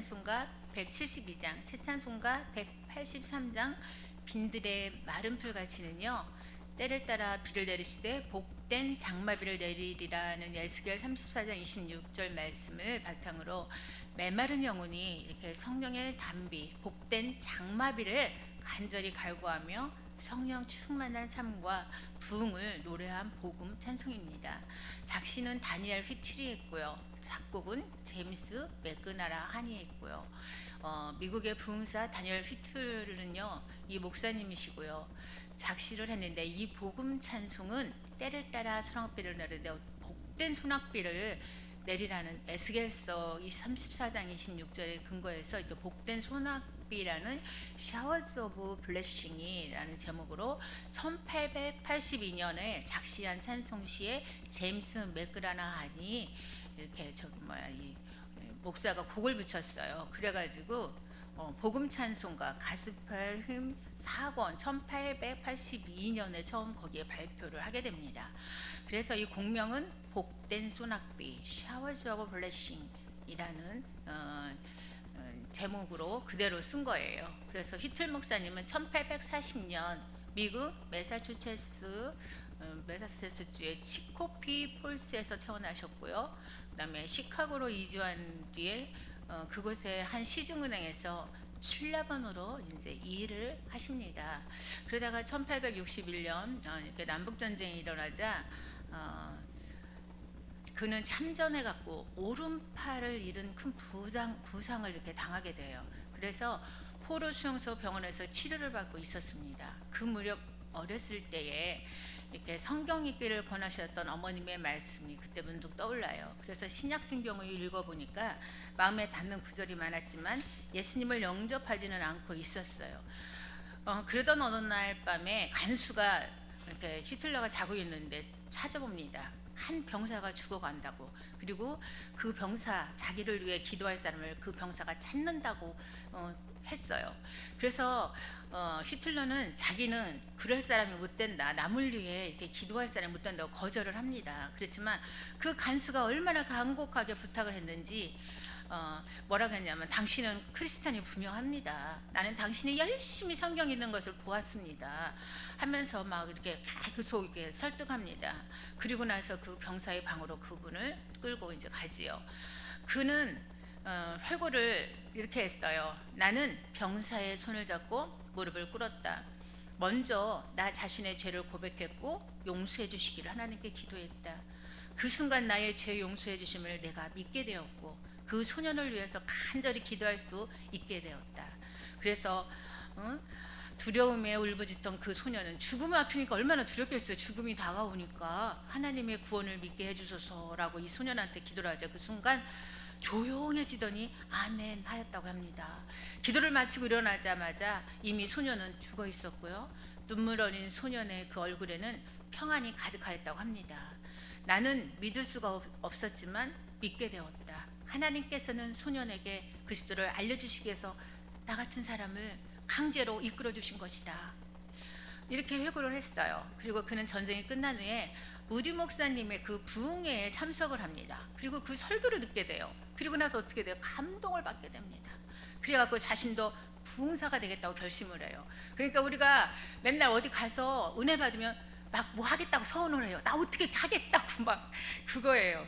찬송가 172장, 새 찬송가 183장 빈들의 마른 풀같이는요, 때를 따라 비를 내리시되 복된 장마비를 내리리라는 에스겔 34장 26절 말씀을 바탕으로 메마른 영혼이 이렇게 성령의 단비, 복된 장마비를 간절히 갈구하며 성령 충만한 삶과 부흥을 노래한 복음 찬송입니다. 작시는 다니엘 휘트리 했고요. 작곡은 제임스 맥그나라 한이 했고요. 미국의 부흥사 다니엘 휘트리는요, 이 목사님이시고요. 작시를 했는데 이 복음 찬송은 때를 따라 소낙비를 내리되 복된 소낙비를 내리라는 에스겔서 34장 26절에 근거해서 이렇게 복된 소낙비라는 샤워즈 오브 블레싱이라는 제목으로 1882년에 작시한 찬송시에 제임스 맥그라나 한이 이렇게 이 목사가 곡을 붙였어요. 그래가지고 복음 찬송가 가스펠 흠 4권 1882년에 처음 거기에 발표를 하게 됩니다. 그래서 이 곡명은 복된 소낙비 Showers of Blessing이라는 제목으로 그대로 쓴 거예요. 그래서 휘틀 목사님은 1840년 미국 매사추세츠주의 치코피 폴스에서 태어나셨고요. 그다음에 시카고로 이주한 뒤에 그곳의 한 시중은행에서 출납원으로 이제 일을 하십니다. 그러다가 1861년 이렇게 남북 전쟁이 일어나자 그는 참전해 갖고 오른팔을 잃은 큰 부상을 이렇게 당하게 돼요. 그래서 포로 수용소 병원에서 치료를 받고 있었습니다. 그 무렵 어렸을 때에 이렇게 성경 읽기를 권하셨던 어머님의 말씀이 그때 문득 떠올라요. 그래서 신약 성경을 읽어보니까 마음에 닿는 구절이 많았지만 예수님을 영접하지는 않고 있었어요. 그러던 어느 날 밤에 간수가 이렇게 히틀러가 자고 있는데 찾아봅니다. 한 병사가 죽어간다고. 그리고 그 병사, 자기를 위해 기도할 사람을 그 병사가 찾는다고 했어요. 그래서 히틀러는 자기는 그럴 사람이 못 된다, 남을 위해 이렇게 기도할 사람이 못 된다고 거절을 합니다. 그렇지만 그 간수가 얼마나 간곡하게 부탁을 했는지 뭐라고 했냐면, 당신은 크리스찬이 분명합니다. 나는 당신이 열심히 성경 읽는 것을 보았습니다 하면서 막 이렇게 계속 이렇게 설득합니다. 그리고 나서 그 병사의 방으로 그분을 끌고 이제 가지요. 그는 회고를 이렇게 했어요. 나는 병사의 손을 잡고 무릎을 꿇었다. 먼저 나 자신의 죄를 고백했고 용서해 주시기를 하나님께 기도했다. 그 순간 나의 죄 용서해 주심을 내가 믿게 되었고 그 소년을 위해서 간절히 기도할 수 있게 되었다. 그래서 두려움에 울부짖던 그 소년은 죽음을 앞이니까 얼마나 두렵겠어요. 죽음이 다가오니까 하나님의 구원을 믿게 해주소서라고 이 소년한테 기도를 하자 그 순간 조용해지더니 아멘 하였다고 합니다. 기도를 마치고 일어나자마자 이미 소년은 죽어 있었고요. 눈물 어린 소년의 그 얼굴에는 평안이 가득하였다고 합니다. 나는 믿을 수가 없었지만 믿게 되었다. 하나님께서는 소년에게 그리스도를 알려주시기 위해서 나 같은 사람을 강제로 이끌어 주신 것이다. 이렇게 회고를 했어요. 그리고 그는 전쟁이 끝난 후에 무디 목사님의 그 부흥회에 참석을 합니다. 그리고 그 설교를 듣게 돼요. 그리고 나서 어떻게 돼요? 감동을 받게 됩니다. 그래갖고 자신도 부흥사가 되겠다고 결심을 해요. 그러니까 우리가 맨날 어디 가서 은혜 받으면 막 뭐 하겠다고 서운을 해요. 나 어떻게 하겠다고 막 그거예요.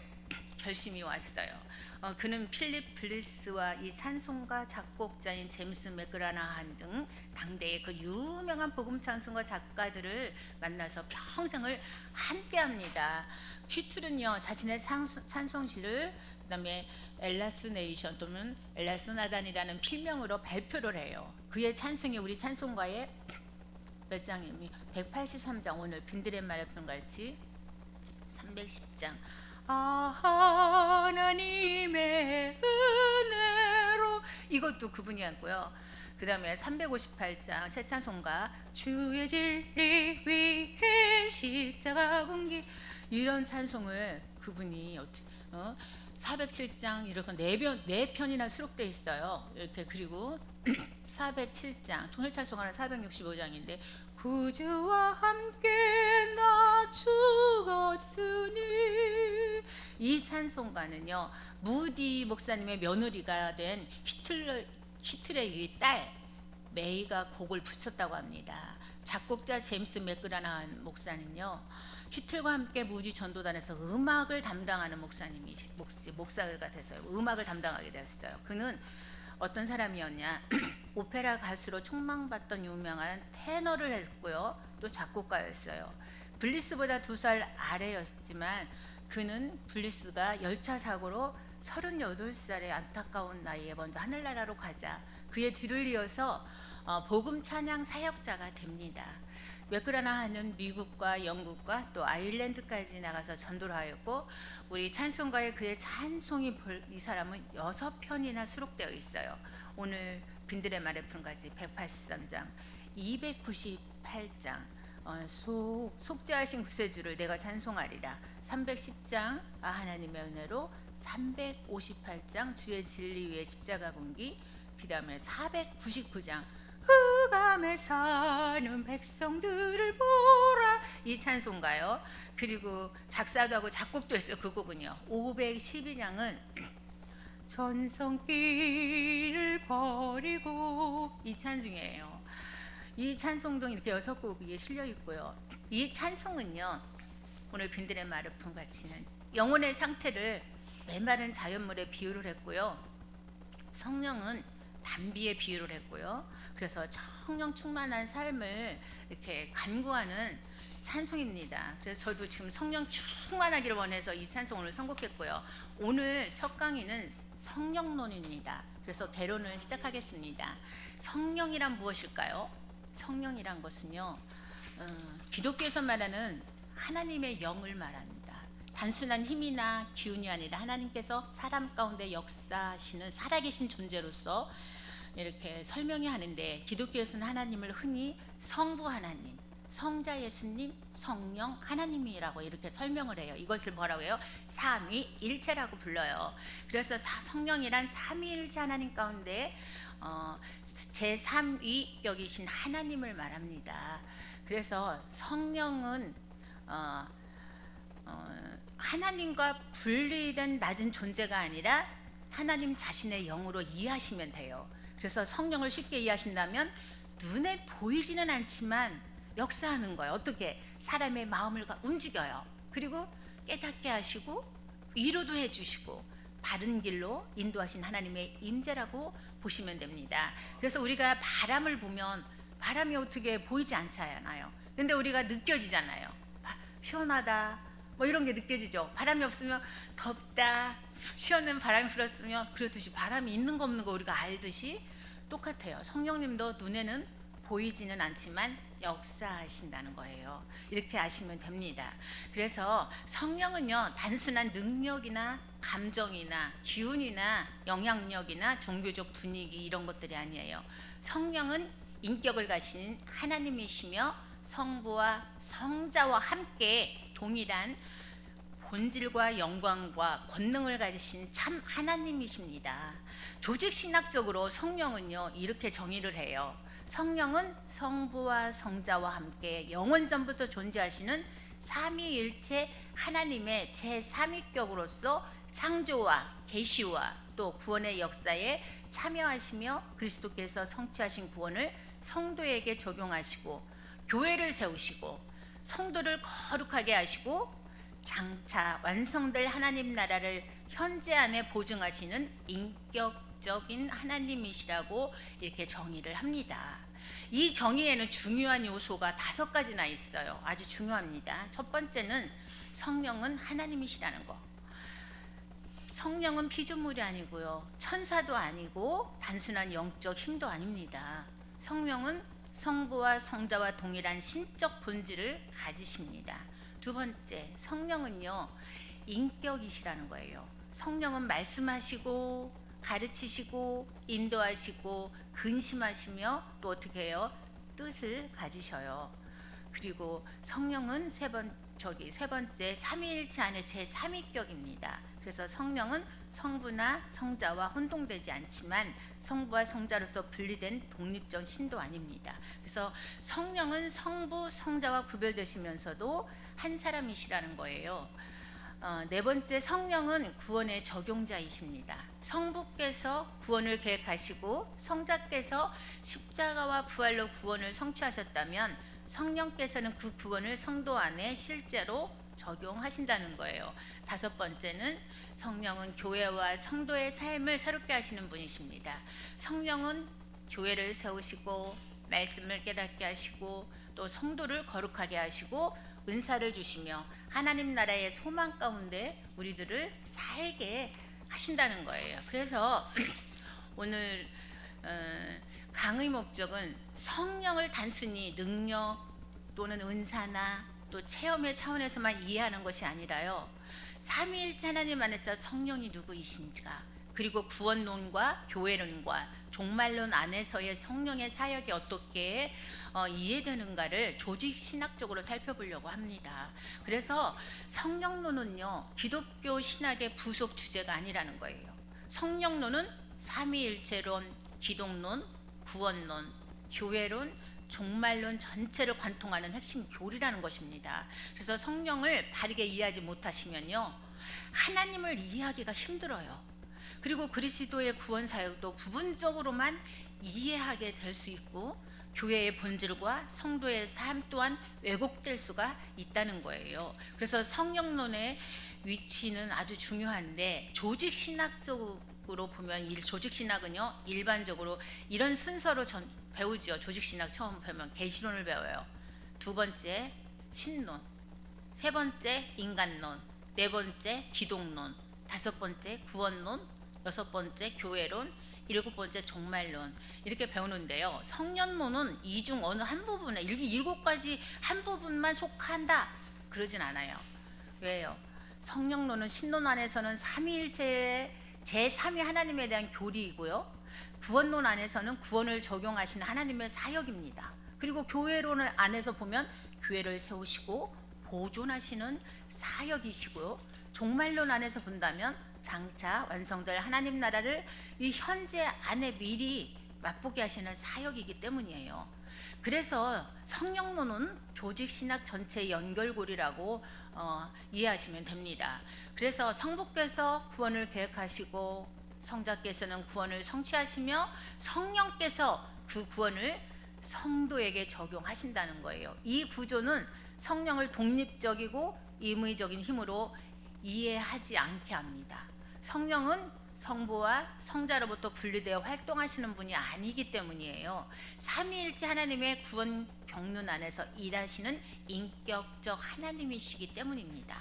결심이 왔어요. 그는 필립 블리스와 이 찬송가 작곡자인 제임스 맥그라나 한 등 당대의 그 유명한 복음 찬송가 작가들을 만나서 평생을 함께합니다. 휘툴은요 자신의 찬송시를 그다음에 엘라스네이션 또는 엘라스나단이라는 필명으로 발표를 해요. 그의 찬송이 우리 찬송가의 몇 장이니? 183장, 오늘 빈들의 말의 풀같이 310장. 하나님의 은혜로, 이것도 그분이 했고요. 그 다음에 358장 새 찬송가 주의 진리 위에 십자가 군기, 이런 찬송을 그분이 407장 이렇게 네 편이나 수록되어 있어요. 이렇게. 그리고 407장 통일 찬송가는 465장인데 구주와 함께 나 죽었으니 이 찬송가는요, 무디 목사님의 며느리가 된 휘틀렉의 딸 메이가 곡을 붙였다고 합니다. 작곡자 제임스 맥그라나한 목사는요, 휘틀과 함께 무디 전도단에서 음악을 담당하는 목사가 돼서요, 음악을 담당하게 되었어요. 그는 어떤 사람이었냐? 오페라 가수로 촉망받던 유명한 테너를 했고요, 또 작곡가였어요. 블리스보다 2살 아래였지만 그는 블리스가 열차 사고로 38살의 안타까운 나이에 먼저 하늘나라로 가자 그의 뒤를 이어서 복음 찬양 사역자가 됩니다. 맥그라나하는 미국과 영국과 또 아일랜드까지 나가서 전도를 하였고, 우리 찬송가에 그의 찬송이 이 사람은 6편이나 수록되어 있어요. 오늘 빈들의 말의 품까지 183장, 298장 속죄하신 구세주를 내가 찬송하리라, 310장 하나님의 은혜로, 358장 주의 진리 위에 십자가 군기, 그 다음에 499장 흑암에 사는 백성들을 보라, 이 찬송가요. 그리고 작사도 하고 작곡도 했어요. 그 곡은요, 512장은 전성길을 버리고, 이 찬송이에요. 이 찬송도 이렇게 6곡이 실려 있고요. 이 찬송은요, 오늘 빈들의 말을 품같이는 영혼의 상태를 메마른 자연물에 비유를 했고요, 성령은 담비에 비유를 했고요. 그래서 성령 충만한 삶을 이렇게 간구하는 찬송입니다. 그래서 저도 지금 성령 충만하기를 원해서 이 찬송 오늘 선곡했고요. 오늘 첫 강의는 성령론입니다. 그래서 개론을 시작하겠습니다. 성령이란 무엇일까요? 성령이란 것은요, 기독교에서 말하는 하나님의 영을 말합니다. 단순한 힘이나 기운이 아니라 하나님께서 사람 가운데 역사하시는 살아계신 존재로서 이렇게 설명이 하는데, 기독교에서는 하나님을 흔히 성부 하나님, 성자 예수님, 성령 하나님이라고 이렇게 설명을 해요. 이것을 뭐라고 해요? 삼위일체라고 불러요. 그래서 성령이란 삼위일체 하나님 가운데 제3위격이신 하나님을 말합니다. 그래서 성령은 하나님과 분리된 낮은 존재가 아니라 하나님 자신의 영으로 이해하시면 돼요. 그래서 성령을 쉽게 이해하신다면 눈에 보이지는 않지만 역사하는 거예요. 어떻게? 사람의 마음을 움직여요. 그리고 깨닫게 하시고 위로도 해주시고 바른 길로 인도하신 하나님의 임재라고 보시면 됩니다. 그래서 우리가 바람을 보면 바람이 어떻게 보이지 않잖아요. 근데 우리가 느껴지잖아요. 시원하다 뭐 이런 게 느껴지죠. 바람이 없으면 덥다, 시원한 바람이 불었으면, 그렇듯이 바람이 있는 거 없는 거 우리가 알듯이 똑같아요. 성령님도 눈에는 보이지는 않지만 역사하신다는 거예요. 이렇게 아시면 됩니다. 그래서 성령은요, 단순한 능력이나 감정이나 기운이나 영향력이나 종교적 분위기 이런 것들이 아니에요. 성령은 인격을 가진 하나님이시며 성부와 성자와 함께 동일한 본질과 영광과 권능을 가지신 참 하나님이십니다. 조직신학적으로 성령은요, 이렇게 정의를 해요. 성령은 성부와 성자와 함께 영원전부터 존재하시는 삼위일체 하나님의 제3위격으로서 창조와 계시와 또 구원의 역사에 참여하시며, 그리스도께서 성취하신 구원을 성도에게 적용하시고 교회를 세우시고 성도를 거룩하게 하시고 장차 완성될 하나님 나라를 현재 안에 보증하시는 인격적인 하나님이시라고 이렇게 정의를 합니다. 이 정의에는 중요한 요소가 5가지나 있어요. 아주 중요합니다. 첫 번째는 성령은 하나님이시라는 거. 성령은 피조물이 아니고요, 천사도 아니고 단순한 영적 힘도 아닙니다. 성령은 성부와 성자와 동일한 신적 본질을 가지십니다. 두 번째, 성령은요, 인격이시라는 거예요. 성령은 말씀하시고 가르치시고 인도하시고 근심하시며 또 어떻게 해요? 뜻을 가지셔요. 그리고 성령은 세 번째 삼위일체 안에 제3위격입니다. 그래서 성령은 성부나 성자와 혼동되지 않지만 성부와 성자로서 분리된 독립적 신도 아닙니다. 그래서 성령은 성부, 성자와 구별되시면서도 한 사람이시라는 거예요. 네 번째, 성령은 구원의 적용자이십니다. 성부께서 구원을 계획하시고 성자께서 십자가와 부활로 구원을 성취하셨다면 성령께서는 그 구원을 성도 안에 실제로 적용하신다는 거예요. 다섯 번째는 성령은 교회와 성도의 삶을 새롭게 하시는 분이십니다. 성령은 교회를 세우시고 말씀을 깨닫게 하시고 또 성도를 거룩하게 하시고 은사를 주시며 하나님 나라의 소망 가운데 우리들을 살게 하신다는 거예요. 그래서 오늘 강의 목적은 성령을 단순히 능력 또는 은사나 또 체험의 차원에서만 이해하는 것이 아니라요, 삼위일체 하나님 안에서 성령이 누구이신가, 그리고 구원론과 교회론과 종말론 안에서의 성령의 사역이 어떻게 이해되는가를 조직 신학적으로 살펴보려고 합니다. 그래서 성령론은요, 기독교 신학의 부속 주제가 아니라는 거예요. 성령론은 삼위일체론, 기독론, 구원론, 교회론, 종말론 전체를 관통하는 핵심 교리라는 것입니다. 그래서 성령을 바르게 이해하지 못하시면요, 하나님을 이해하기가 힘들어요. 그리고 그리스도의 구원 사역도 부분적으로만 이해하게 될 수 있고 교회의 본질과 성도의 삶 또한 왜곡될 수가 있다는 거예요. 그래서 성령론의 위치는 아주 중요한데, 조직 신학적으로 보면 조직 신학은요, 일반적으로 이런 순서로 배우죠. 조직 신학 처음 배우면 계시론을 배워요. 두 번째 신론, 세 번째 인간론, 네 번째 기독론, 다섯 번째 구원론, 여섯 번째 교회론, 일곱 번째 종말론, 이렇게 배우는데요. 성령론은 이 중 어느 한 부분에, 일곱 가지 한 부분만 속한다 그러진 않아요. 왜요? 성령론은 신론 안에서는 삼위일체의 제3위 하나님에 대한 교리이고요, 구원론 안에서는 구원을 적용하시는 하나님의 사역입니다. 그리고 교회론 안에서 보면 교회를 세우시고 보존하시는 사역이시고요, 종말론 안에서 본다면 장차 완성될 하나님 나라를 이 현재 안에 미리 맛보게 하시는 사역이기 때문이에요. 그래서 성령론은 조직신학 전체의 연결고리라고 이해하시면 됩니다. 그래서 성부께서 구원을 계획하시고 성자께서는 구원을 성취하시며 성령께서 그 구원을 성도에게 적용하신다는 거예요. 이 구조는 성령을 독립적이고 임의적인 힘으로 이해하지 않게 합니다. 성령은 성부와 성자로부터 분리되어 활동하시는 분이 아니기 때문이에요. 삼위일체 하나님의 구원 경륜 안에서 일하시는 인격적 하나님이시기 때문입니다.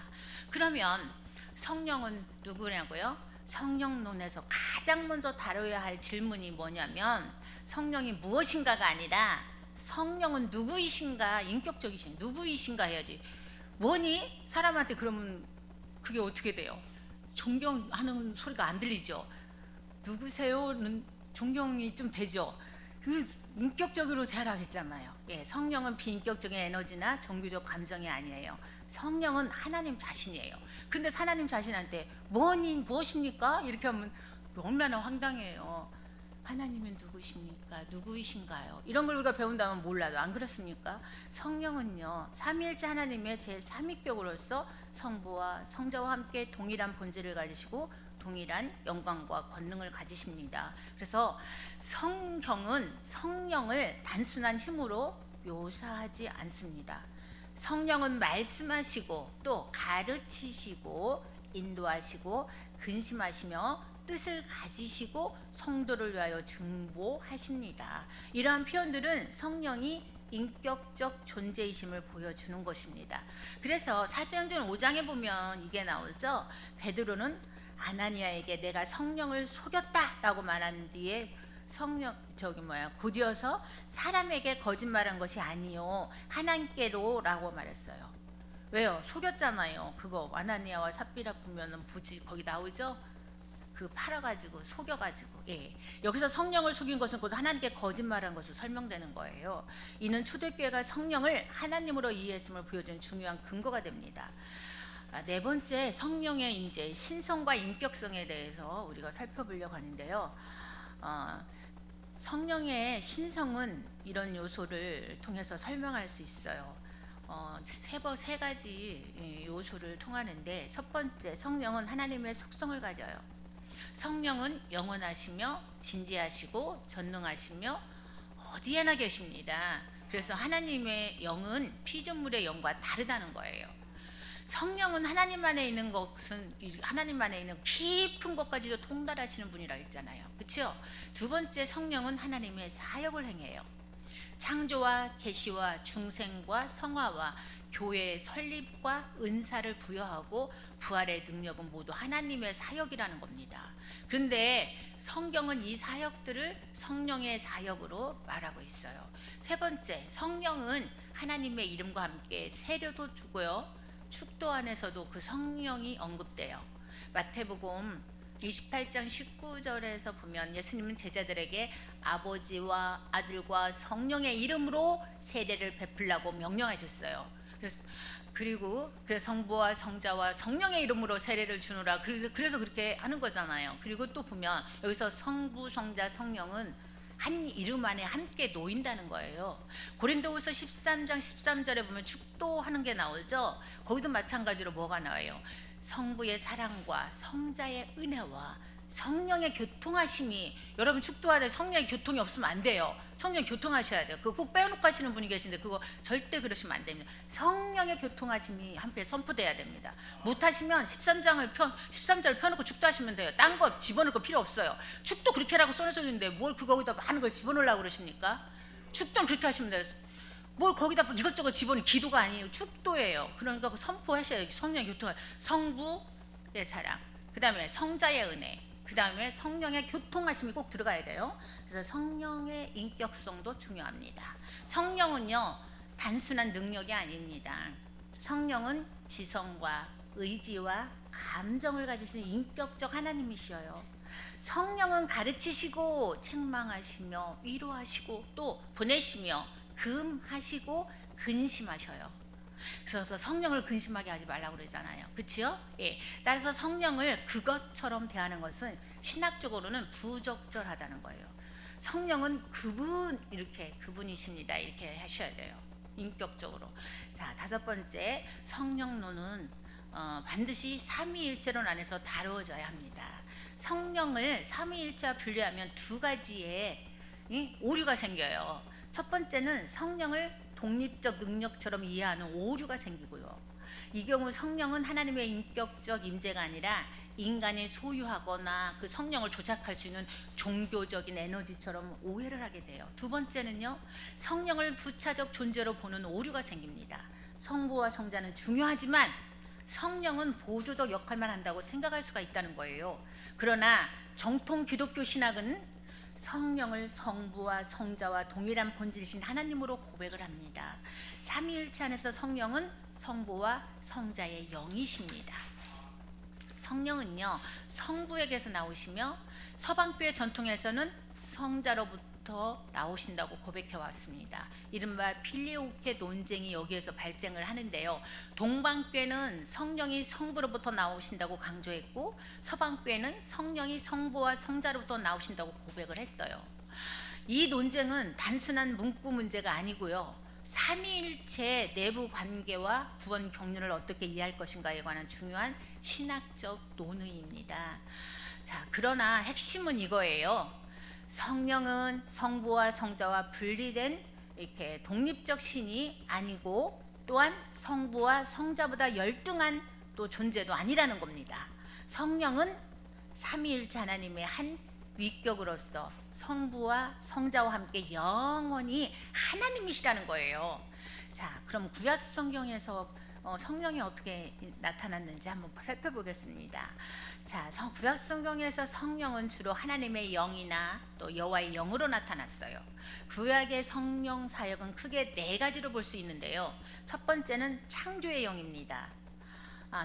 그러면 성령은 누구냐고요? 성령론에서 가장 먼저 다뤄야 할 질문이 뭐냐면, 성령이 무엇인가가 아니라 성령은 누구이신가, 인격적이신 누구이신가 해야지. 뭐니? 사람한테 그러면 그게 어떻게 돼요? 존경하는 소리가 안 들리죠. 누구세요는 존경이 좀 되죠. 인격적으로 대하라겠잖아요. 예, 성령은 비인격적인 에너지나 정규적 감정이 아니에요. 성령은 하나님 자신이에요. 근데 하나님 자신한테 뭐니 무엇입니까? 이렇게 하면 얼마나 황당해요. 하나님은 누구십니까? 누구이신가요? 이런 걸 우리가 배운다면 몰라도, 안 그렇습니까? 성령은요, 삼위일체 하나님의 제3위격으로서 성부와 성자와 함께 동일한 본질을 가지시고 동일한 영광과 권능을 가지십니다. 그래서 성령은 성령을 단순한 힘으로 묘사하지 않습니다. 성령은 말씀하시고 또 가르치시고 인도하시고 근심하시며 뜻을 가지시고 성도를 위하여 중보하십니다. 이러한 표현들은 성령이 인격적 존재이심을 보여주는 것입니다. 그래서 사도행전 5장에 보면 이게 나오죠. 베드로는 아나니아에게 내가 성령을 속였다라고 말한 뒤에 곧이어서 사람에게 거짓말한 것이 아니요 하나님께로라고 말했어요. 왜요? 속였잖아요. 그거 아나니아와 삽비라 보면은 보지, 거기 나오죠. 그 팔아가지고 속여가지고, 예. 여기서 성령을 속인 것은 곧 하나님께 거짓말한 것으로 설명되는 거예요. 이는 초대교회가 성령을 하나님으로 이해했음을 보여주는 중요한 근거가 됩니다. 네 번째, 성령의 임재, 신성과 인격성에 대해서 우리가 살펴보려고 하는데요. 성령의 신성은 이런 요소를 통해서 설명할 수 있어요. 세 가지 요소를 통하는데, 첫 번째, 성령은 하나님의 속성을 가져요. 성령은 영원하시며 진지하시고 전능하시며 어디에나 계십니다. 그래서 하나님의 영은 피조물의 영과 다르다는 거예요. 성령은 하나님 안에 있는 것은 하나님 안에 있는 깊은 것까지도 통달하시는 분이라 했잖아요. 그렇죠? 두 번째, 성령은 하나님의 사역을 행해요. 창조와 계시와 중생과 성화와 교회의 설립과 은사를 부여하고 부활의 능력은 모두 하나님의 사역이라는 겁니다. 그런데 성경은 이 사역들을 성령의 사역으로 말하고 있어요. 세 번째, 성령은 하나님의 이름과 함께 세례도 주고요, 축도 안에서도 그 성령이 언급돼요. 마태복음 28장 19절에서 보면 예수님은 제자들에게 아버지와 아들과 성령의 이름으로 세례를 베풀라고 명령하셨어요. 그래서 성부와 성자와 성령의 이름으로 세례를 주노라. 그래서 그렇게 하는 거잖아요. 그리고 또 보면 여기서 성부, 성자, 성령은 한 이름 안에 함께 놓인다는 거예요. 고린도후서 13장 13절에 보면 축도하는 게 나오죠. 거기도 마찬가지로 뭐가 나와요? 성부의 사랑과 성자의 은혜와 성령의 교통하심이, 여러분 축도하되 성령의 교통이 없으면 안 돼요. 성령 교통하셔야 돼요. 그거 꼭 빼놓고 하시는 분이 계신데 그거 절대 그러시면 안 됩니다. 성령의 교통하심이 함께 선포돼야 됩니다. 못하시면 13절 펴놓고 축도하시면 돼요. 딴 거 집어넣을 거 필요 없어요. 축도 그렇게 하라고 써놓으셔 있는데 뭘 거기다 많은 걸 집어넣으려고 그러십니까? 축도는 그렇게 하시면 돼요. 뭘 거기다 이것저것 집어넣는 기도가 아니에요. 축도예요. 그러니까 선포하셔야 성령의 교통, 성부의 사랑, 그 다음에 성자의 은혜, 그 다음에 성령의 교통하심이 꼭 들어가야 돼요. 그래서 성령의 인격성도 중요합니다. 성령은요, 단순한 능력이 아닙니다. 성령은 지성과 의지와 감정을 가지신 인격적 하나님이시여요. 성령은 가르치시고 책망하시며 위로하시고 또 보내시며 금하시고 근심하셔요. 그래서 성령을 근심하게 하지 말라고 그러잖아요. 그렇죠? 예. 따라서 성령을 그것처럼 대하는 것은 신학적으로는 부적절하다는 거예요. 성령은 그분이십니다. 이렇게 하셔야 돼요. 인격적으로. 자, 다섯 번째, 성령론은 반드시 삼위일체론 안에서 다루어져야 합니다. 성령을 삼위일체와 분류하면 두 가지의 오류가 생겨요. 첫 번째는 성령을 독립적 능력처럼 이해하는 오류가 생기고요. 이 경우 성령은 하나님의 인격적 임재가 아니라 인간이 소유하거나 그 성령을 조작할 수 있는 종교적인 에너지처럼 오해를 하게 돼요. 두 번째는요, 성령을 부차적 존재로 보는 오류가 생깁니다. 성부와 성자는 중요하지만 성령은 보조적 역할만 한다고 생각할 수가 있다는 거예요. 그러나 정통 기독교 신학은 성령을 성부와 성자와 동일한 본질이신 하나님으로 고백을 합니다. 삼위일체 안에서 성령은 성부와 성자의 영이십니다. 성령은요, 성부에게서 나오시며 서방교회 전통에서는 성자로부터 나오신다고 고백해 왔습니다. 이른바 필리오케 논쟁이 여기에서 발생을 하는데요, 동방교회는 성령이 성부로부터 나오신다고 강조했고 서방교회는 성령이 성부와 성자로부터 나오신다고 고백을 했어요. 이 논쟁은 단순한 문구 문제가 아니고요, 삼위일체 내부 관계와 구원 경륜을 어떻게 이해할 것인가에 관한 중요한 신학적 논의입니다. 자, 그러나 핵심은 이거예요. 성령은 성부와 성자와 분리된 이렇게 독립적 신이 아니고 또한 성부와 성자보다 열등한 또 존재도 아니라는 겁니다. 성령은 삼위일체 하나님의 한 위격으로서 성부와 성자와 함께 영원히 하나님이시라는 거예요. 자, 그럼 구약 성경에서 성령이 어떻게 나타났는지 한번 살펴보겠습니다. 자, 구약 성경에서 성령은 주로 하나님의 영이나 또 여호와의 영으로 나타났어요. 구약의 성령 사역은 크게 네 가지로 볼 수 있는데요. 첫 번째는 창조의 영입니다.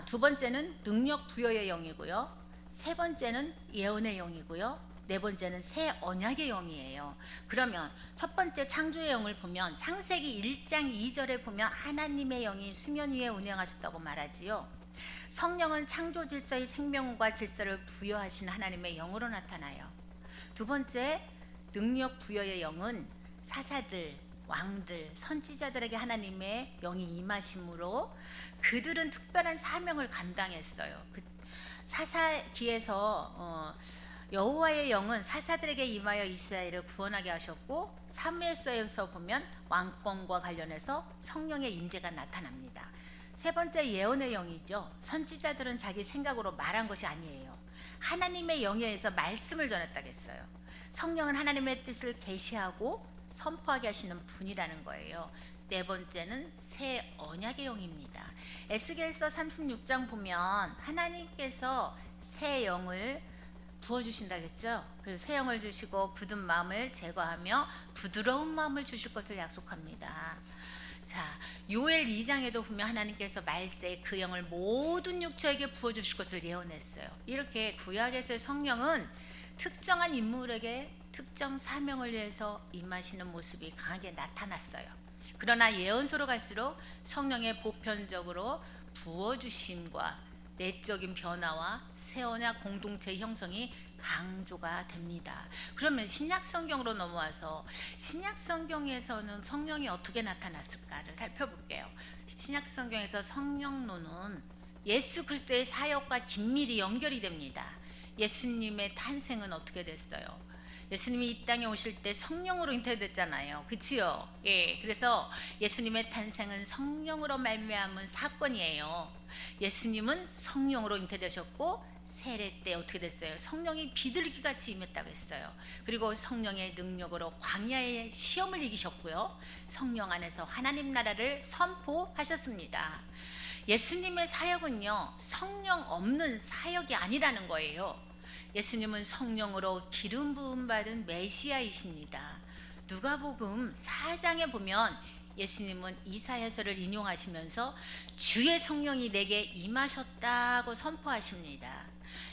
두 번째는 능력 부여의 영이고요. 세 번째는 예언의 영이고요. 네 번째는 새 언약의 영이에요. 그러면 첫 번째 창조의 영을 보면 창세기 1장 2절에 보면 하나님의 영이 수면 위에 운행하셨다고 말하지요. 성령은 창조 질서의 생명과 질서를 부여하신 하나님의 영으로 나타나요. 두 번째 능력 부여의 영은 사사들, 왕들, 선지자들에게 하나님의 영이 임하심으로 그들은 특별한 사명을 감당했어요. 사사기에서 여호와의 영은 사사들에게 임하여 이스라엘을 구원하게 하셨고, 사무엘서에서 보면 왕권과 관련해서 성령의 임재가 나타납니다. 세 번째, 예언의 영이죠. 선지자들은 자기 생각으로 말한 것이 아니에요. 하나님의 영에 의해서 말씀을 전했다고 했어요. 성령은 하나님의 뜻을 계시하고 선포하게 하시는 분이라는 거예요. 네 번째는 새 언약의 영입니다. 에스겔서 36장 보면 하나님께서 새 영을 부어주신다 했죠. 그래서 새 영을 주시고 굳은 마음을 제거하며 부드러운 마음을 주실 것을 약속합니다. 자, 요엘 2장에도 보면 하나님께서 말세 그 영을 모든 육체에게 부어주실 것을 예언했어요. 이렇게 구약에서의 성령은 특정한 인물에게 특정 사명을 위해서 임하시는 모습이 강하게 나타났어요. 그러나 예언서로 갈수록 성령의 보편적으로 부어주심과 내적인 변화와 새 언약 공동체 형성이 강조가 됩니다. 그러면 신약 성경으로 넘어와서 신약 성경에서는 성령이 어떻게 나타났을까를 살펴볼게요. 신약 성경에서 성령론은 예수 그리스도의 사역과 긴밀히 연결이 됩니다. 예수님의 탄생은 어떻게 됐어요? 예수님이 이 땅에 오실 때 성령으로 잉태됐잖아요. 그치요? 예. 그래서 예수님의 탄생은 성령으로 말미암은 사건이에요. 예수님은 성령으로 잉태되셨고 세례 때 어떻게 됐어요? 성령이 비둘기같이 임했다고 했어요. 그리고 성령의 능력으로 광야의 시험을 이기셨고요. 성령 안에서 하나님 나라를 선포하셨습니다. 예수님의 사역은요, 성령 없는 사역이 아니라는 거예요. 예수님은 성령으로 기름 부음 받은 메시아이십니다. 누가복음 4장에 보면 예수님은 이사야서를 인용하시면서 주의 성령이 내게 임하셨다고 선포하십니다.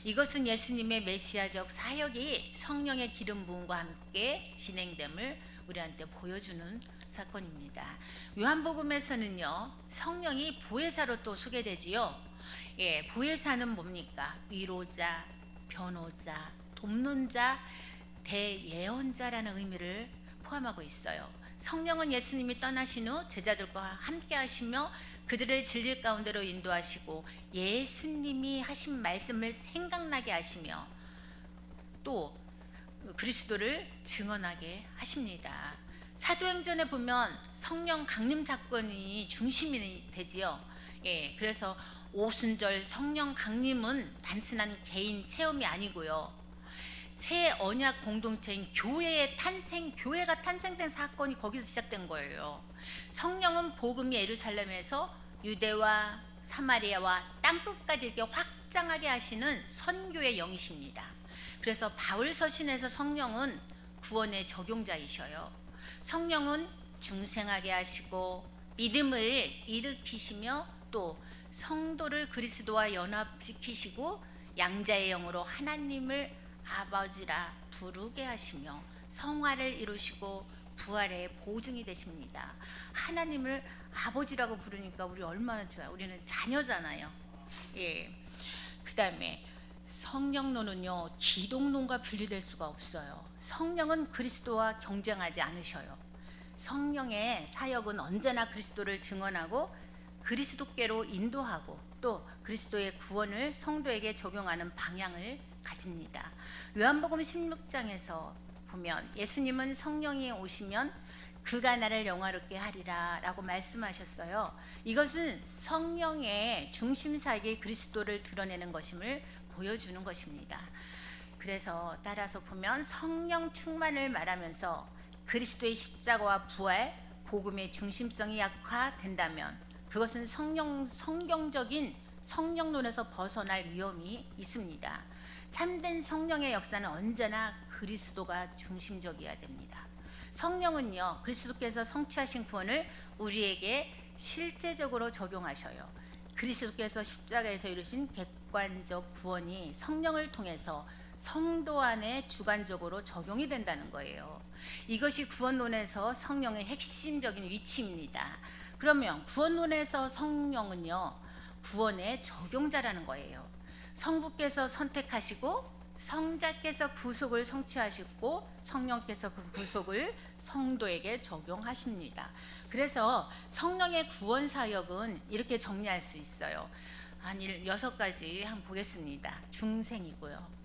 이것은 예수님의 메시아적 사역이 성령의 기름 부음과 함께 진행됨을 우리한테 보여주는 사건입니다. 요한복음에서는요, 성령이 보혜사로 또 소개되지요. 예, 보혜사는 뭡니까? 위로자, 변호자, 돕는 자, 대예언자라는 의미를 포함하고 있어요. 성령은 예수님이 떠나신 후 제자들과 함께 하시며 그들을 진리 가운데로 인도하시고 예수님이 하신 말씀을 생각나게 하시며 또 그리스도를 증언하게 하십니다. 사도행전에 보면 성령 강림 사건이 중심이 되지요. 예, 그래서 오순절 성령 강림은 단순한 개인 체험이 아니고요, 새 언약 공동체인 교회의 탄생, 교회가 탄생된 사건이 거기서 시작된 거예요. 성령은 복음이 예루살렘에서 유대와 사마리아와 땅끝까지 이렇게 확장하게 하시는 선교의 영이십니다. 그래서 바울 서신에서 성령은 구원의 적용자이셔요. 성령은 중생하게 하시고 믿음을 일으키시며 또 성도를 그리스도와 연합시키시고 양자의 영으로 하나님을 아버지라 부르게 하시며 성화를 이루시고 부활의 보증이 되십니다. 하나님을 아버지라고 부르니까 우리 얼마나 좋아요. 우리는 자녀잖아요. 예. 그 다음에 성령론은요, 기독론과 분리될 수가 없어요. 성령은 그리스도와 경쟁하지 않으셔요. 성령의 사역은 언제나 그리스도를 증언하고 그리스도께로 인도하고 또 그리스도의 구원을 성도에게 적용하는 방향을 가집니다. 요한복음 16장에서 보면 예수님은 성령이 오시면 그가 나를 영화롭게 하리라 라고 말씀하셨어요. 이것은 성령의 중심사역이 그리스도를 드러내는 것임을 보여주는 것입니다. 그래서 따라서 보면 성령 충만을 말하면서 그리스도의 십자가와 부활, 복음의 중심성이 약화된다면 그것은 성경적인 성령론에서 벗어날 위험이 있습니다. 참된 성령의 역사는 언제나 그리스도가 중심적이어야 됩니다. 성령은요, 그리스도께서 성취하신 구원을 우리에게 실제적으로 적용하셔요. 그리스도께서 십자가에서 이루신 객관적 구원이 성령을 통해서 성도 안에 주관적으로 적용이 된다는 거예요. 이것이 구원론에서 성령의 핵심적인 위치입니다. 그러면 구원론에서 성령은요, 구원의 적용자라는 거예요. 성부께서 선택하시고 성자께서 구속을 성취하시고 성령께서 그 구속을 성도에게 적용하십니다. 그래서 성령의 구원 사역은 이렇게 정리할 수 있어요. 한 6가지 한번 보겠습니다. 중생이고요.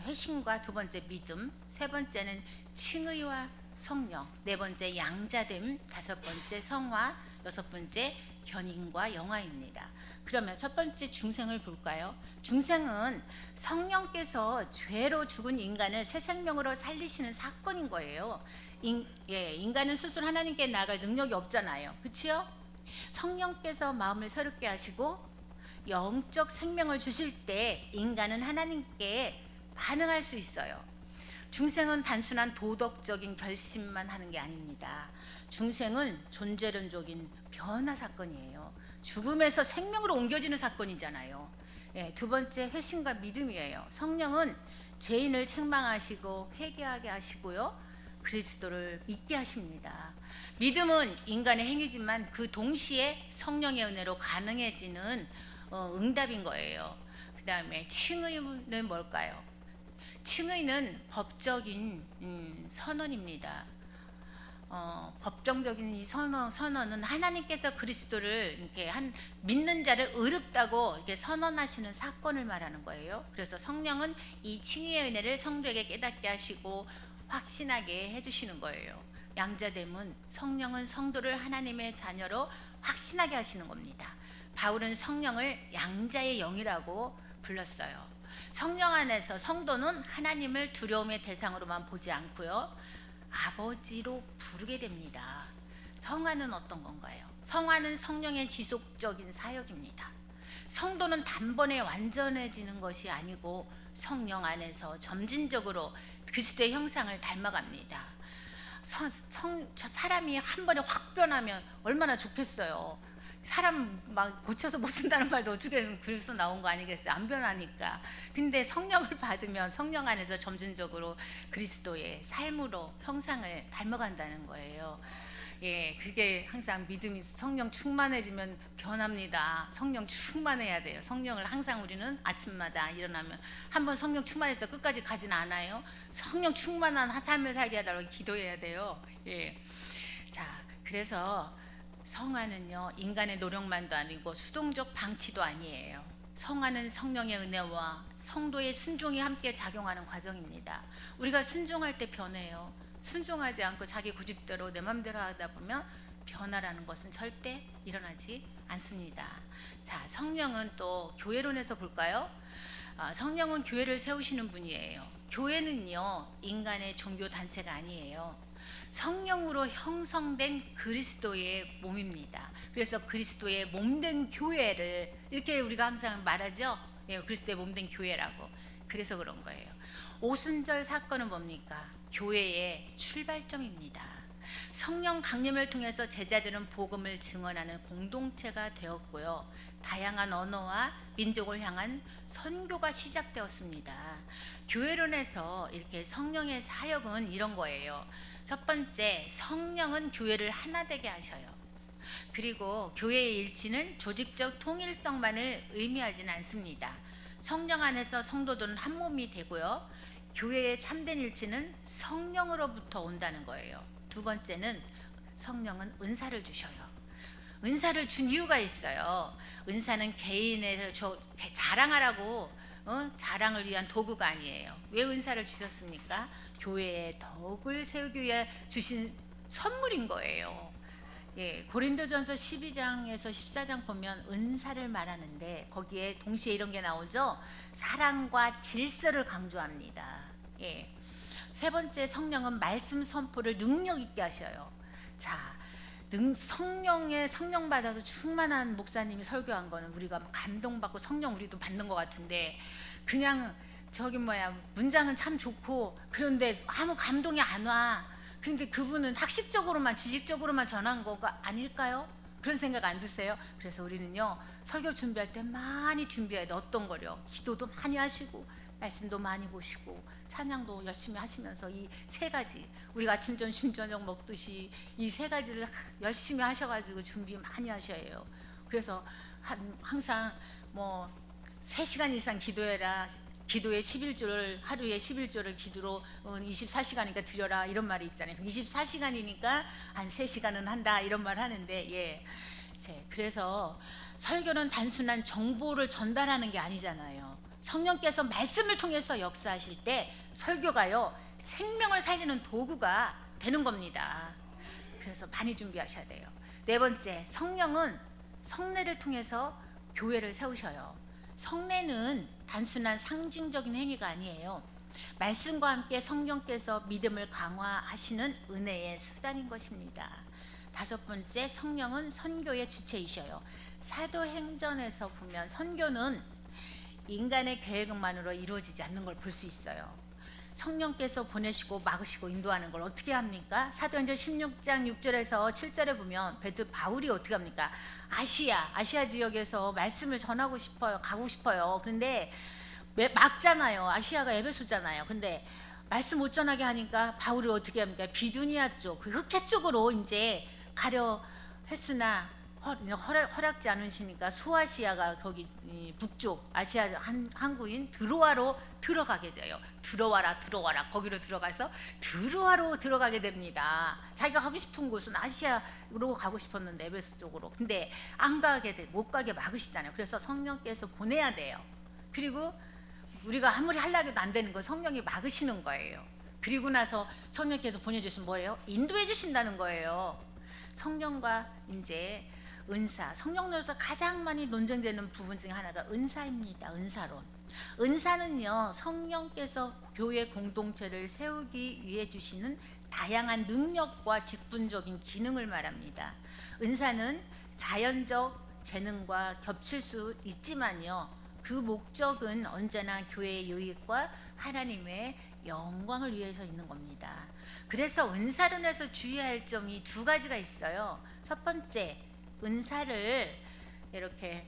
회심과 두 번째 믿음, 세 번째는 칭의와 성령, 네 번째 양자됨, 다섯 번째 성화, 여섯 번째 견인과 영화입니다. 그러면 첫 번째 중생을 볼까요? 중생은 성령께서 죄로 죽은 인간을 새 생명으로 살리시는 사건인 거예요. 인간은 스스로 하나님께 나아갈 능력이 없잖아요. 그렇죠? 성령께서 마음을 새롭게 하시고 영적 생명을 주실 때 인간은 하나님께 반응할 수 있어요. 중생은 단순한 도덕적인 결심만 하는 게 아닙니다. 중생은 존재론적인 변화 사건이에요. 죽음에서 생명으로 옮겨지는 사건이잖아요. 두 번째 회심과 믿음이에요. 성령은 죄인을 책망하시고 회개하게 하시고요, 그리스도를 믿게 하십니다. 믿음은 인간의 행위지만 그 동시에 성령의 은혜로 가능해지는 응답인 거예요. 그 다음에 칭의는 뭘까요? 칭의는 법적인 선언입니다. 법정적인 이 선언은 하나님께서 그리스도를 이렇게 믿는 자를 의롭다고 이렇게 선언하시는 사건을 말하는 거예요. 그래서 성령은 이 칭의의 은혜를 성도에게 깨닫게 하시고 확신하게 해주시는 거예요. 양자됨은 성령은 성도를 하나님의 자녀로 확신하게 하시는 겁니다. 바울은 성령을 양자의 영이라고 불렀어요. 성령 안에서 성도는 하나님을 두려움의 대상으로만 보지 않고요, 아버지로 부르게 됩니다. 성화는 어떤 건가요? 성화는 성령의 지속적인 사역입니다. 성도는 단번에 완전해지는 것이 아니고 성령 안에서 점진적으로 그리스도의 형상을 닮아갑니다. 사람이 한 번에 확 변하면 얼마나 좋겠어요. 사람 막 고쳐서 못 쓴다는 말도 어떻게 그래서 나온 거 아니겠어요? 안 변하니까. 근데 성령을 받으면 성령 안에서 점진적으로 그리스도의 삶으로 형상을 닮아간다는 거예요. 그게 항상 믿음이 성령 충만해지면 변합니다. 성령 충만해야 돼요. 성령을 항상 우리는 아침마다 일어나면 한번 성령 충만해서 끝까지 가진 않아요. 성령 충만한 삶을 살게 해달라고 기도해야 돼요. 자, 그래서 성화는요, 인간의 노력만도 아니고 수동적 방치도 아니에요. 성화는 성령의 은혜와 성도의 순종이 함께 작용하는 과정입니다. 우리가 순종할 때 변해요. 순종하지 않고 자기 고집대로 내 맘대로 하다 보면 변화라는 것은 절대 일어나지 않습니다. 자, 성령은 또 교회론에서 볼까요? 성령은 교회를 세우시는 분이에요. 교회는요, 인간의 종교 단체가 아니에요. 성령으로 형성된 그리스도의 몸입니다. 그래서 그리스도의 몸된 교회를 이렇게 우리가 항상 말하죠. 그리스도의 몸된 교회라고. 그래서 그런 거예요. 오순절 사건은 뭡니까? 교회의 출발점입니다. 성령 강림을 통해서 제자들은 복음을 증언하는 공동체가 되었고요, 다양한 언어와 민족을 향한 선교가 시작되었습니다. 교회론에서 이렇게 성령의 사역은 이런 거예요. 첫 번째, 성령은 교회를 하나 되게 하셔요. 그리고 교회의 일치는 조직적 통일성만을 의미하지는 않습니다. 성령 안에서 성도들은 한 몸이 되고요, 교회의 참된 일치는 성령으로부터 온다는 거예요. 두 번째는 성령은 은사를 주셔요. 은사를 준 이유가 있어요. 은사는 개인의 자랑하라고 자랑을 위한 도구가 아니에요. 왜 은사를 주셨습니까? 교회의 덕을 세우기 위해 주신 선물인 거예요. 고린도전서 12장에서 14장 보면 은사를 말하는데 거기에 동시에 이런 게 나오죠. 사랑과 질서를 강조합니다. 세 번째, 성령은 말씀 선포를 능력 있게 하셔요. 자, 성령 받아서 충만한 목사님이 설교한 거는 우리가 감동받고 성령 우리도 받는 것 같은데, 그냥 문장은 참 좋고 그런데 아무 감동이 안 와. 근데 그분은 학식적으로만 지식적으로만 전한 거가 아닐까요? 그런 생각 안 드세요? 그래서 우리는요, 설교 준비할 때 많이 준비해야 돼. 어떤 거요? 기도도 많이 하시고 말씀도 많이 보시고 찬양도 열심히 하시면서 이 세 가지, 우리가 아침 점심 저녁 먹듯이 이 세 가지를 열심히 하셔가지고 준비 많이 하셔야 해요. 그래서 항상 3시간 이상 기도해라, 기도에 11조를 하루에 11조를 기도로 24시간이니까 드려라 이런 말이 있잖아요. 24시간이니까 한 3시간은 한다 이런 말 하는데 예. 그래서 설교는 단순한 정보를 전달하는 게 아니잖아요. 성령께서 말씀을 통해서 역사하실 때 설교가요 생명을 살리는 도구가 되는 겁니다. 그래서 많이 준비하셔야 돼요. 네 번째, 성령은 성례를 통해서 교회를 세우셔요. 성례는 단순한 상징적인 행위가 아니에요. 말씀과 함께 성령께서 믿음을 강화하시는 은혜의 수단인 것입니다. 다섯 번째, 성령은 선교의 주체이셔요. 사도행전에서 보면 선교는 인간의 계획만으로 이루어지지 않는 걸 볼 수 있어요. 성령께서 보내시고 막으시고 인도하는 걸 어떻게 합니까? 사도행전 16장 6절에서 7절에 보면 바울이 어떻게 합니까? 아시아 지역에서 말씀을 전하고 싶어요. 가고 싶어요. 그런데 막잖아요. 아시아가 에베소잖아요. 근데 말씀 못 전하게 하니까 바울이 어떻게 합니까? 비두니아 쪽, 그 흑해 쪽으로 이제 가려 했으나 허락지 않으시니까 소아시아가 거기 북쪽 아시아 항구인 드로아로 들어가게 돼요. 들어와라 거기로 들어가서 드로아로 들어가게 됩니다. 자기가 가고 싶은 곳은 아시아로 가고 싶었는데 에베소 쪽으로. 근데 안 가게 못 가게 막으시잖아요. 그래서 성령께서 보내야 돼요. 그리고 우리가 아무리 하려고 해도 안 되는 거 성령이 막으시는 거예요. 그리고 나서 성령께서 보내주신 뭐예요? 인도해 주신다는 거예요. 성령과 이제 은사, 성령론에서 가장 많이 논쟁되는 부분 중에 하나가 은사입니다. 은사론. 은사는요, 성령께서 교회 공동체를 세우기 위해 주시는 다양한 능력과 직분적인 기능을 말합니다. 은사는 자연적 재능과 겹칠 수 있지만요, 그 목적은 언제나 교회의 유익과 하나님의 영광을 위해서 있는 겁니다. 그래서 은사론에서 주의해야 할 점이 두 가지가 있어요. 첫 번째, 은사를 이렇게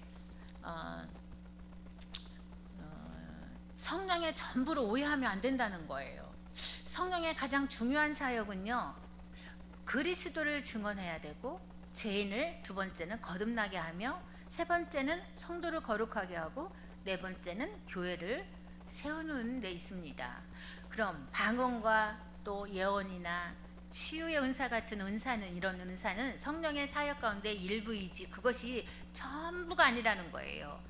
성령의 전부로 오해하면 안 된다는 거예요. 성령의 가장 중요한 사역은요, 그리스도를 증언해야 되고, 죄인을 두 번째는 거듭나게 하며, 세 번째는 성도를 거룩하게 하고, 네 번째는 교회를 세우는 데 있습니다. 그럼 방언과 또 예언이나 치유의 은사 같은 은사는, 이런 은사는 성령의 사역 가운데 일부이지 그것이 전부가 아니라는 거예요.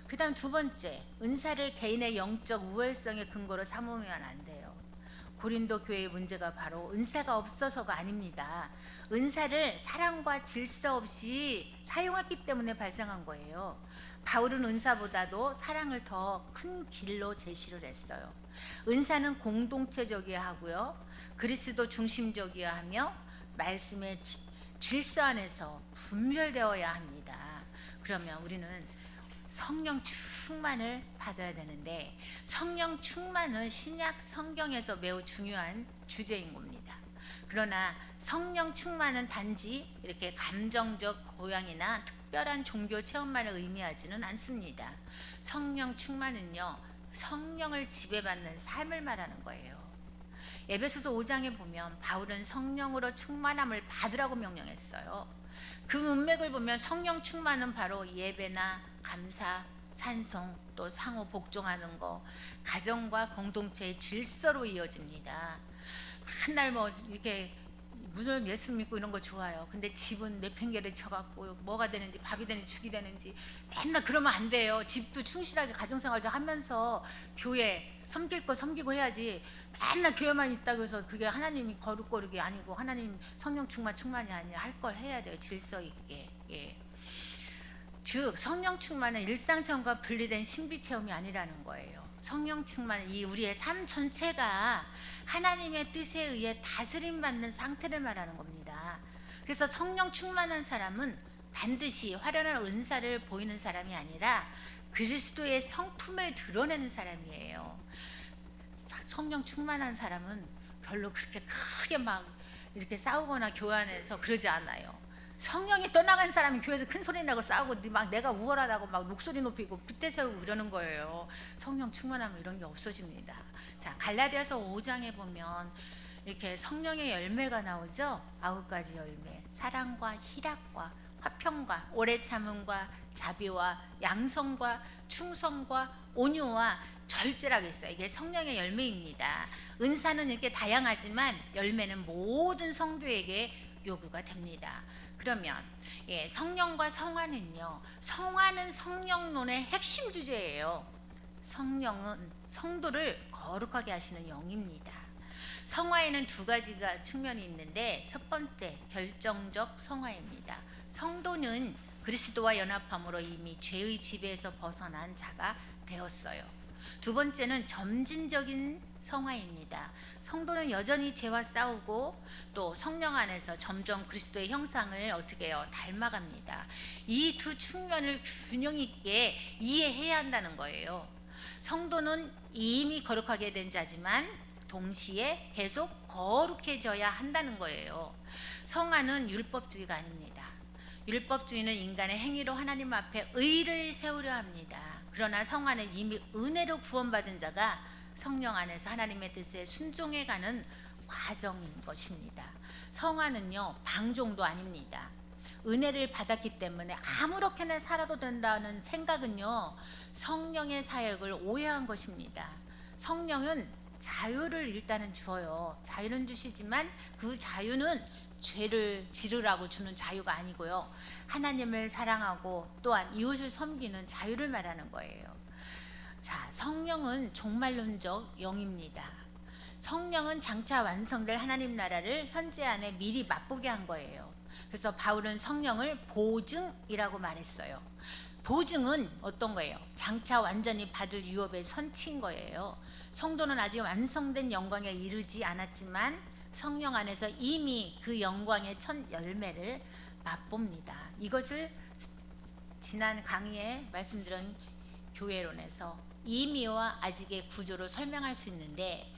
그 다음 두 번째, 은사를 개인의 영적 우월성의 근거로 삼으면 안 돼요. 고린도 교회의 문제가 바로 은사가 없어서가 아닙니다. 은사를 사랑과 질서 없이 사용했기 때문에 발생한 거예요. 바울은 은사보다도 사랑을 더 큰 길로 제시를 했어요. 은사는 공동체적이어야 하고요, 그리스도 중심적이어야 하며 말씀의 질서 안에서 분별되어야 합니다. 그러면 우리는 성령 충만을 받아야 되는데, 성령 충만은 신약 성경에서 매우 중요한 주제인 겁니다. 그러나 성령 충만은 단지 이렇게 감정적 고향이나 특별한 종교 체험만을 의미하지는 않습니다. 성령 충만은요, 성령을 지배받는 삶을 말하는 거예요. 에베소서 5장에 보면 바울은 성령으로 충만함을 받으라고 명령했어요. 그 문맥을 보면 성령 충만은 바로 예배나 감사, 찬송, 또 상호 복종하는 거, 가정과 공동체의 질서로 이어집니다. 맨날 뭐 이렇게 무슨 예수 믿고 이런 거 좋아요. 근데 집은 내팽개를 쳐갖고 뭐가 되는지, 밥이 되는지 죽이 되는지 맨날 그러면 안 돼요. 집도 충실하게 가정생활도 하면서 교회 섬길 거 섬기고 해야지. 맨날 교회만 있다고 해서 그게 하나님이 거룩거룩이 아니고 하나님 성령 충만이 아니라 할 걸 해야 돼요. 질서 있게. 예. 즉 성령 충만은 일상체험과 분리된 신비체험이 아니라는 거예요. 성령 충만은 이 우리의 삶 전체가 하나님의 뜻에 의해 다스림받는 상태를 말하는 겁니다. 그래서 성령 충만한 사람은 반드시 화려한 은사를 보이는 사람이 아니라 그리스도의 성품을 드러내는 사람이에요. 성령 충만한 사람은 별로 그렇게 크게 막 이렇게 싸우거나 교회 안에서 그러지 않아요. 성령이 떠나간 사람이 교회에서 큰 소리 나고 싸우고 막 내가 우월하다고 막 목소리 높이고 빗대 세우고 이러는 거예요. 성령 충만하면 이런 게 없어집니다. 자, 갈라디아서 5장에 보면 이렇게 성령의 열매가 나오죠. 9가지 열매. 사랑과 희락과 화평과 오래 참음과 자비와 양성과 충성과 온유와 절제라고 있어요. 이게 성령의 열매입니다. 은사는 이렇게 다양하지만 열매는 모든 성도에게 요구가 됩니다. 그러면 성령과 성화는요. 성화는 성령론의 핵심 주제예요. 성령은 성도를 거룩하게 하시는 영입니다. 성화에는 두 가지가 측면이 있는데 첫 번째 결정적 성화입니다. 성도는 그리스도와 연합함으로 이미 죄의 지배에서 벗어난 자가 되었어요. 두 번째는 점진적인 성화입니다. 성도는 여전히 죄와 싸우고 또 성령 안에서 점점 그리스도의 형상을 어떻게 해요? 닮아갑니다. 이 두 측면을 균형 있게 이해해야 한다는 거예요. 성도는 이미 거룩하게 된 자지만 동시에 계속 거룩해져야 한다는 거예요. 성화는 율법주의가 아닙니다. 율법주의는 인간의 행위로 하나님 앞에 의를 세우려 합니다. 그러나 성화는 이미 은혜로 구원받은 자가 성령 안에서 하나님의 뜻에 순종해가는 과정인 것입니다. 성화는요 방종도 아닙니다. 은혜를 받았기 때문에 아무렇게나 살아도 된다는 생각은요 성령의 사역을 오해한 것입니다. 성령은 자유를 일단은 주어요. 자유는 주시지만 그 자유는 죄를 지르라고 주는 자유가 아니고요. 하나님을 사랑하고 또한 이웃을 섬기는 자유를 말하는 거예요. 자, 성령은 종말론적 영입니다. 성령은 장차 완성될 하나님 나라를 현재 안에 미리 맛보게 한 거예요. 그래서 바울은 성령을 보증이라고 말했어요. 보증은 어떤 거예요? 장차 완전히 받을 유업의 선치인 거예요. 성도는 아직 완성된 영광에 이르지 않았지만 성령 안에서 이미 그 영광의 첫 열매를 맛봅니다. 이것을 지난 강의에 말씀드린 교회론에서 이미와 아직의 구조로 설명할 수 있는데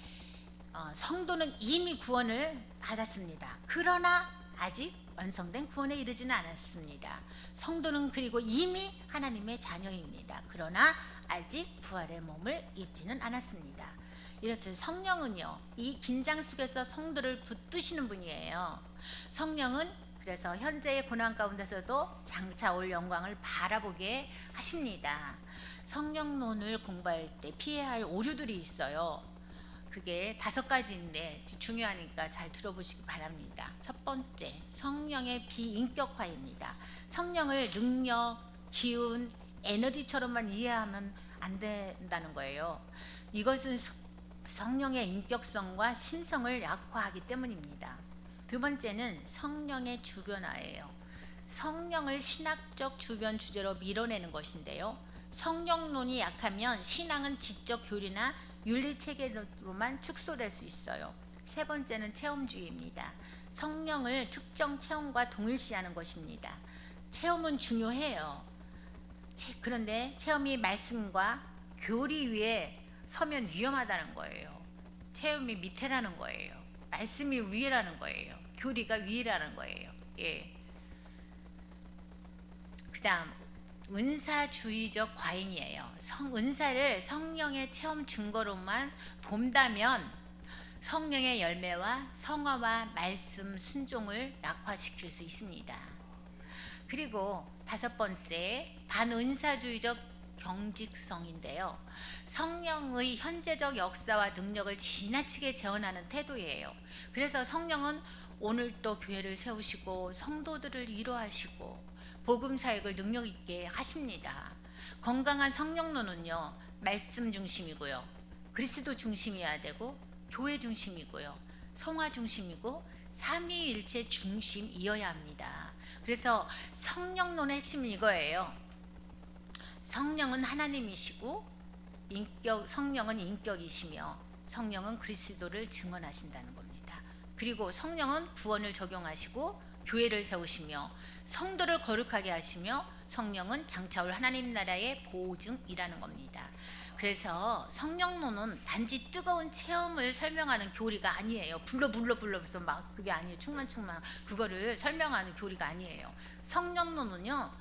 성도는 이미 구원을 받았습니다. 그러나 아직 완성된 구원에 이르지는 않았습니다. 성도는 그리고 이미 하나님의 자녀입니다. 그러나 아직 부활의 몸을 입지는 않았습니다. 이렇듯 성령은요 이 긴장 속에서 성도를 붙드시는 분이에요. 성령은 그래서 현재의 고난 가운데서도 장차 올 영광을 바라보게 하십니다. 성령론을 공부할 때 피해야 할 오류들이 있어요. 그게 5가지인데 중요하니까 잘 들어보시기 바랍니다. 첫 번째, 성령의 비인격화입니다. 성령을 능력, 기운, 에너지처럼만 이해하면 안 된다는 거예요. 이것은 성령의 인격성과 신성을 약화하기 때문입니다. 두 번째는 성령의 주변화예요. 성령을 신학적 주변 주제로 밀어내는 것인데요. 성령론이 약하면 신앙은 지적 교리나 윤리 체계로만 축소될 수 있어요. 세 번째는 체험주의입니다. 성령을 특정 체험과 동일시하는 것입니다. 체험은 중요해요. 그런데 체험이 말씀과 교리 위에 서면 위험하다는 거예요. 체험이 밑에라는 거예요. 말씀이 위에라는 거예요. 교리가 위에라는 거예요. 그다음 은사주의적 과잉이에요. 은사를 성령의 체험 증거로만 본다면 성령의 열매와 성화와 말씀 순종을 약화시킬 수 있습니다. 그리고 5번째 반은사주의적 경직성인데요. 성령의 현재적 역사와 능력을 지나치게 재현하는 태도예요. 그래서 성령은 오늘 또 교회를 세우시고 성도들을 위로하시고 복음 사역을 능력 있게 하십니다. 건강한 성령론은요 말씀 중심이고요, 그리스도 중심이어야 되고 교회 중심이고요, 성화 중심이고 삼위일체 중심이어야 합니다. 그래서 성령론의 핵심은 이거예요. 성령은 하나님이시고 성령은 인격이시며 성령은 그리스도를 증언하신다는 겁니다. 그리고 성령은 구원을 적용하시고 교회를 세우시며 성도를 거룩하게 하시며 성령은 장차 올 하나님 나라의 보증이라는 겁니다. 그래서 성령론은 단지 뜨거운 체험을 설명하는 교리가 아니에요. 불러서 막 그게 아니에요. 충만 그거를 설명하는 교리가 아니에요. 성령론은요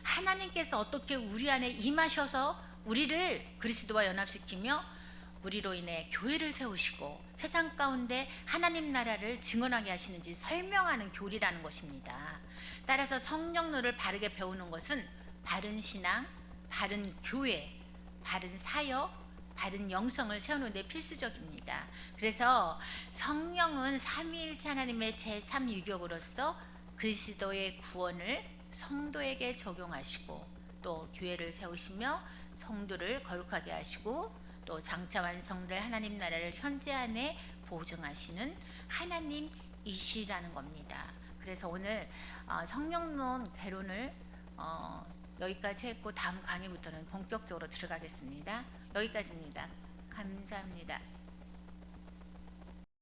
하나님께서 어떻게 우리 안에 임하셔서 우리를 그리스도와 연합시키며 우리로 인해 교회를 세우시고 세상 가운데 하나님 나라를 증언하게 하시는지 설명하는 교리라는 것입니다. 따라서 성령론을 바르게 배우는 것은 바른 신앙, 바른 교회, 바른 사역, 바른 영성을 세우는 데 필수적입니다. 그래서 성령은 삼위일체 하나님의 제3유격으로서 그리스도의 구원을 성도에게 적용하시고 또 교회를 세우시며 성도를 거룩하게 하시고 또 장차 완성될 하나님 나라를 현재 안에 보증하시는 하나님이시라는 겁니다. 그래서 오늘 성령론 개론을 여기까지 했고 다음 강의부터는 본격적으로 들어가겠습니다. 여기까지입니다. 감사합니다.